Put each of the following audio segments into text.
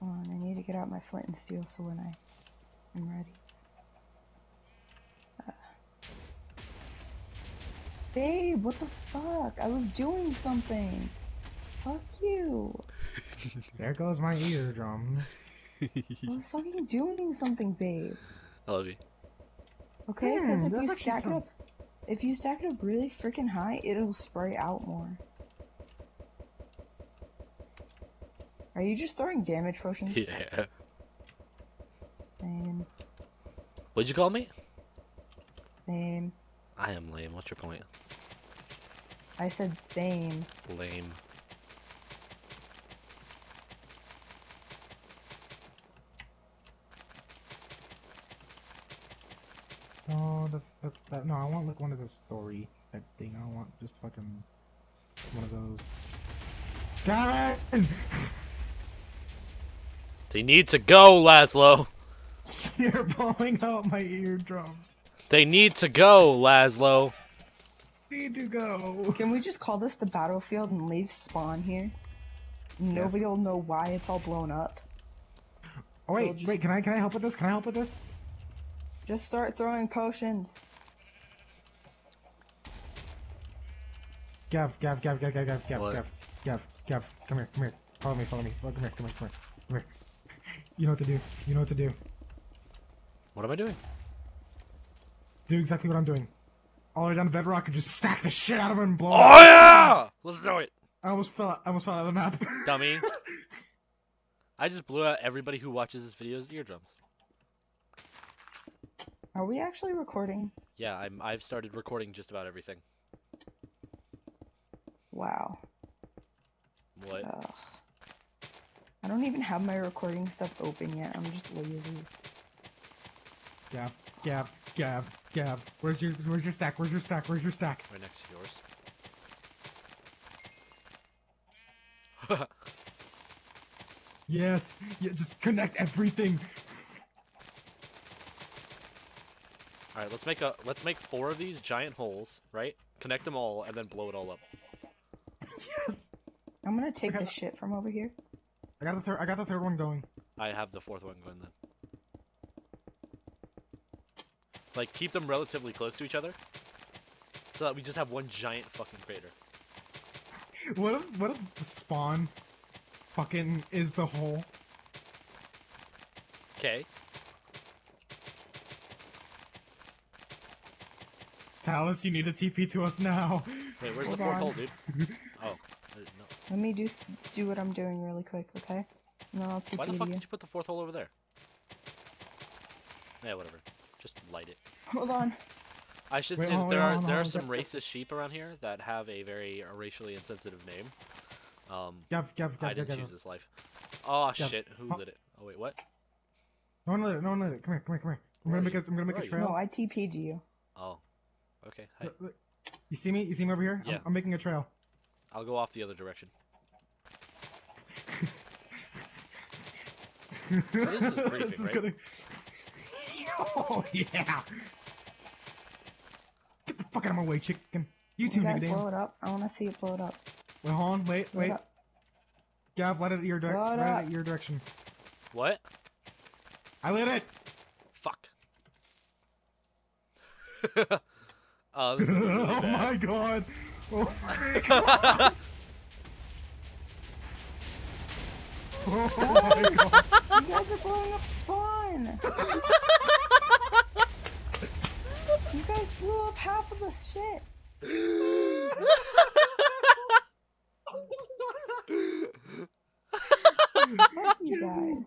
Hold on, I need to get out my flint and steel so when I am ready. Babe, what the fuck? I was doing something. Fuck you. There goes my eardrums. I was fucking doing something, babe. I love you. Okay, because if That's you actually stack it up, if you stack it up really freaking high, it'll spray out more. Are you just throwing damage potions? Yeah. Same. What'd you call me? Same. I am lame. What's your point? I said same. Lame. No, that. No, I want like one of the story type thing. I don't want just fucking one of those. Gavin! They need to go, Laszlo. You're blowing out my eardrum. They need to go, Laszlo. Need to go. Can we just call this the battlefield and leave spawn here? Nobody will know why it's all blown up. Oh wait, wait. Can I help with this? Can I help with this? Just start throwing potions. Gav, What? come here. Follow me. Oh, come here. You know what to do. You know what to do. What am I doing? Do exactly what I'm doing. All the way down to bedrock and just stack the shit out of him and blow him. Oh yeah! Let's do it. I almost fell out of the map. Dummy. I just blew out everybody who watches this video's eardrums. Are we actually recording? Yeah, I've started recording just about everything. Wow. What? Ugh. I don't even have my recording stuff open yet. I'm just lazy. Gav. Where's your stack? Where's your stack? Right next to yours. Yes. Yeah, just connect everything. All right, let's make 4 of these giant holes, right? Connect them all and then blow it all up. Yes. I'm gonna take this shit from over here. I got the third one going. I have the 4th one going then. Like keep them relatively close to each other, so that we just have one giant fucking crater. What if the spawn fucking is the hole? Okay. Talus, you need to TP to us now. Wait, where's Hold the 4th on. hole, dude? Oh, no. Let me do what I'm doing really quick, okay? And then I'll TP Why the to fuck you. did you put the 4th hole over there? Yeah, whatever. Just light it. Hold on. I should Wait, say that hold there on, are hold on, some Gav. racist sheep around here that have a very racially insensitive name. Gav, I didn't choose this life. Oh shit! Who lit it? Oh wait, what? No one let it. Come here. I'm gonna make a trail. No, I TP'd you. Oh, okay. Hi. Look. You see me? You see me over here? Yeah. I'm making a trail. I'll go off the other direction. So this is briefing, right? Oh yeah! Get the fuck out of my way, chicken. You too, You guys nigga blow damn. it up. I wanna see it blow it up. Wait, hold on. Wait. Blow it up. Gav, let it your Blow it let up. it your direction. What? I lit it. Fuck. This is gonna be really Oh bad. my god. Oh my god. Oh my god. You guys are blowing up spawn! You guys blew up half of the shit! Fuck you guys.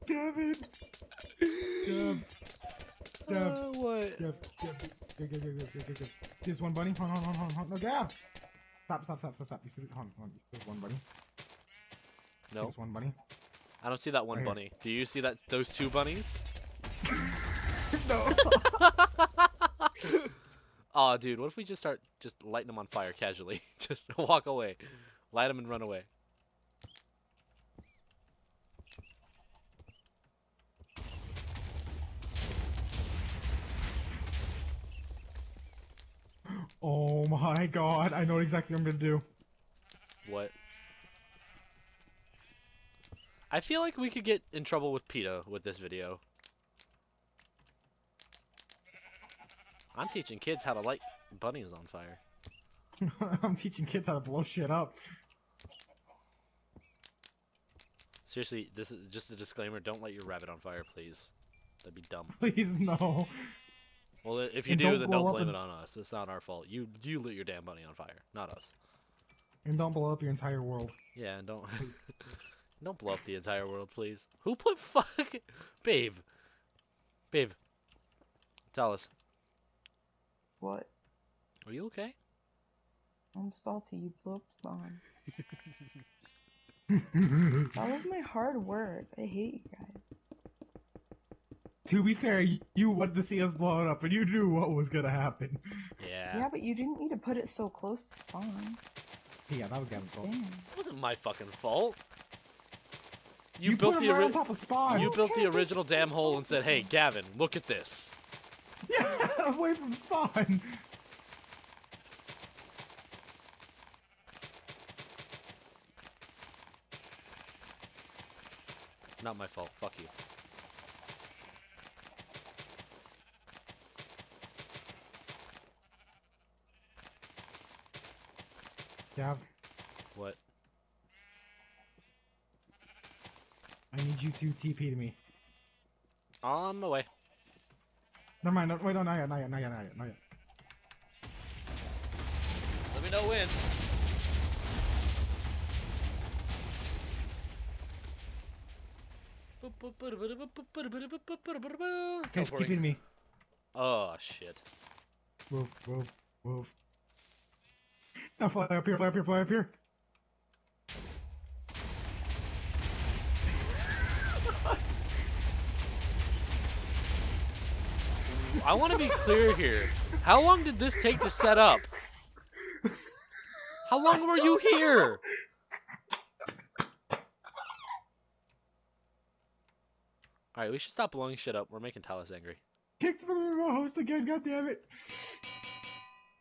Gavin. Gav. What? Gav. There's one bunny. Hold on. No, Gav. Stop. You see the, hold on. There's one bunny. No, There's one bunny. I don't see that one Right here. bunny. Do you see that? Those 2 bunnies? No. Aw, dude, what if we just start lighting them on fire casually? Just walk away. Light them and run away. Oh my god. I know exactly what I'm gonna do. What? I feel like we could get in trouble with PETA with this video. I'm teaching kids how to light bunnies on fire. I'm teaching kids how to blow shit up. Seriously, this is just a disclaimer. Don't light your rabbit on fire, please. That'd be dumb. Please, no. Well, if you And do, don't then blow don't up blame and- it on us. It's not our fault. You lit your damn bunny on fire, not us. And don't blow up your entire world. Yeah, and don't don't blow up the entire world, please. Who put fuck, babe, babe? Tell us. What? Are you okay? I'm salty. You blew up spawn. That was my hard work. I hate you guys. To be fair, you wanted to see us blow it up, and you knew what was gonna happen. Yeah. Yeah, but you didn't need to put it so close to spawn. Yeah, that was Gavin's fault. Damn. It wasn't my fucking fault. You built put the him right on top of spawn. you built the Okay, original damn hole and said, "Hey, Gavin, look at this." Yeah, away from spawn. Not my fault. Fuck you. Gav, What? I need you to TP to me. On my way. Never mind, no, wait, no, not yet, not yet, not yet, not yet, not yet. Let me know when. Okay, TP to me. Oh shit. Move, move, move. Now fly up here, fly up here, fly up here. I want to be clear here. How long did this take to set up? How long were you here? Alright, we should stop blowing shit up. We're making Talis angry. Kicked from the host again, god damn it.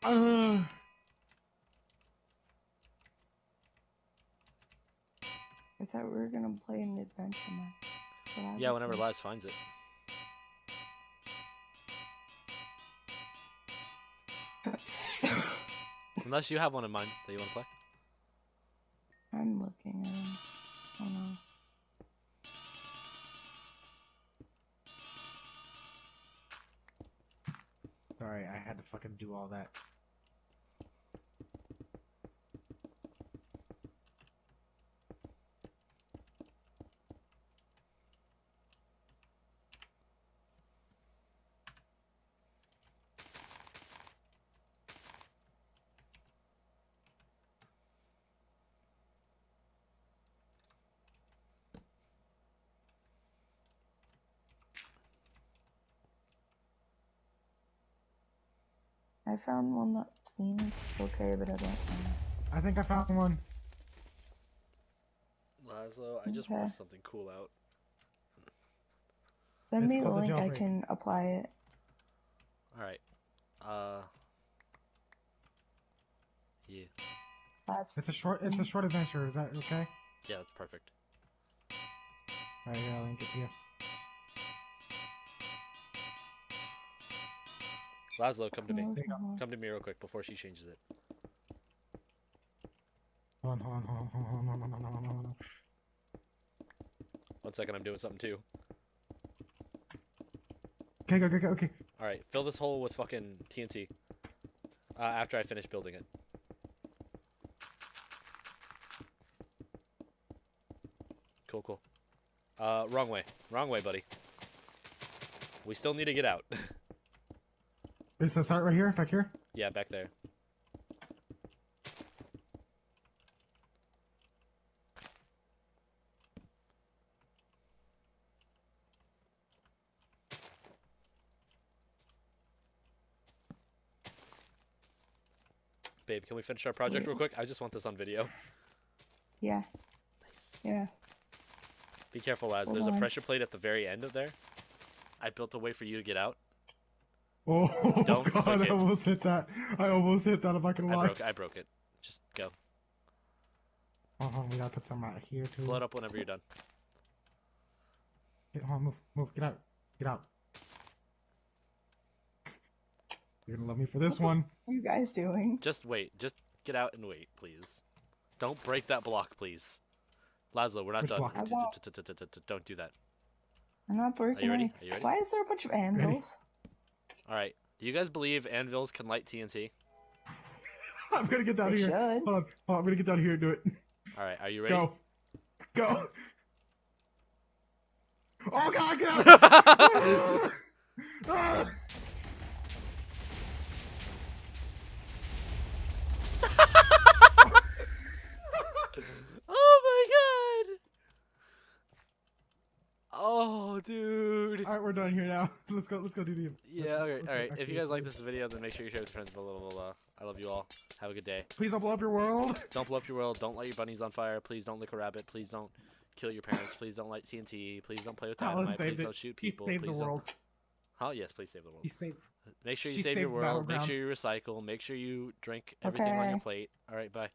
I thought we were gonna play an adventure map. So I Yeah, was whenever like, Laz finds it. Unless you have one in mind that you want to play. I'm looking at him. Oh no. Sorry, I had to fucking do all that. I found one that seems okay, but I don't know. I think I found one. Laszlo, I just Okay. worked something cool out. Send It's me the called the link, I jailbreak. can apply it. Alright. Yeah. Last It's a short adventure, is that okay? Yeah, that's perfect. Alright, here, I'll link it to you. Laszlo, come to me. There you go. Come to me real quick before she changes it. Hold on. 1 second, I'm doing something too. Okay, go, okay. Alright, fill this hole with fucking TNT. After I finish building it. Cool. Wrong way. Wrong way, buddy. We still need to get out. Is the start right here, back here? Yeah, back there. Babe, can we finish our project real quick? I just want this on video. Yeah, Nice. yeah. Be careful, Laz. Hold There's a on. pressure plate at the very end of there. I built a way for you to get out. Oh Don't god, click it. I almost hit that. I'm not gonna lie. I broke it. Just go. We gotta put some right here too. Blow it up whenever you're done. Get on, move, get out, get out. You're gonna love me for this one. What are you guys doing? Just wait. Just get out and wait, please. Don't break that block, please. Laszlo, we're not Which done. block? I won't. Don't do that. I'm not breaking Are you ready? anything. Are you ready? Why is there a bunch of anvils? Alright. Do you guys believe anvils can light TNT? I'm gonna get down They here. should. Hold on, I'm gonna get down here and do it. Alright, are you ready? Go. Go. Oh god, get out! Ah! Oh my god! Oh, dude. Alright, we're done here now. Let's go do the... Yeah, okay, let's alright. If actually- you guys like this video, then make sure you share with your friends. I love you all. Have a good day. Please don't blow up your world. Don't blow up your world. Don't light your bunnies on fire. Please don't lick a rabbit. Please don't kill your parents. Please don't light TNT. Please don't play with Alice dynamite. saved Please it. don't shoot He people. saved the Please world. don't. Oh, yes, please save the world. He saved... Make sure you He save your saved world. Make Battleground. sure you recycle. Make sure you drink everything on your Okay. plate. Alright, bye.